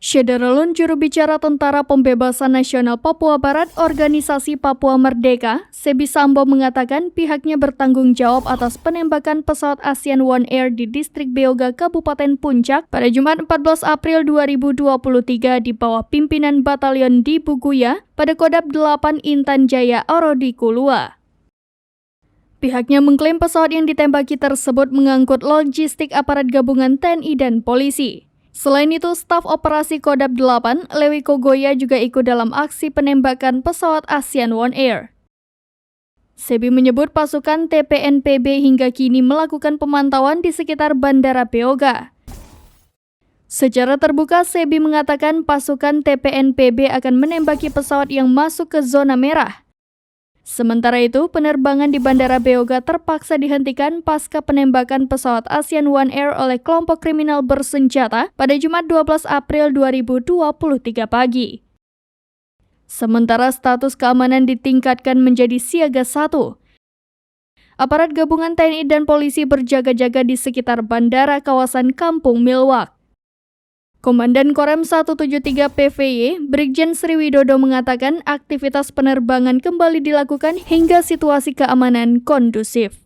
Syederulun juru bicara Tentara Pembebasan Nasional Papua Barat Organisasi Papua Merdeka, Sebi Sambo mengatakan pihaknya bertanggung jawab atas penembakan pesawat ASEAN One Air di distrik Beoga, Kabupaten Puncak pada Jumat 14 April 2023 di bawah pimpinan Batalion di Buguya pada Kodab 8 Intan Jaya Arodi Kulua. Pihaknya mengklaim pesawat yang ditembaki tersebut mengangkut logistik aparat gabungan TNI dan polisi. Selain itu, staf operasi Kodab 8, Lewi Kogoya juga ikut dalam aksi penembakan pesawat ASEAN One Air. Sebi menyebut pasukan TPNPB hingga kini melakukan pemantauan di sekitar Bandara Beoga. Secara terbuka, Sebi mengatakan pasukan TPNPB akan menembaki pesawat yang masuk ke zona merah. Sementara itu, penerbangan di Bandara Beoga terpaksa dihentikan pasca penembakan pesawat ASEAN One Air oleh kelompok kriminal bersenjata pada Jumat 12 April 2023 pagi. Sementara status keamanan ditingkatkan menjadi siaga 1. Aparat gabungan TNI dan polisi berjaga-jaga di sekitar bandara kawasan Kampung Milwak. Komandan Korem 173 PVY, Brigjen Sri Widodo mengatakan aktivitas penerbangan kembali dilakukan hingga situasi keamanan kondusif.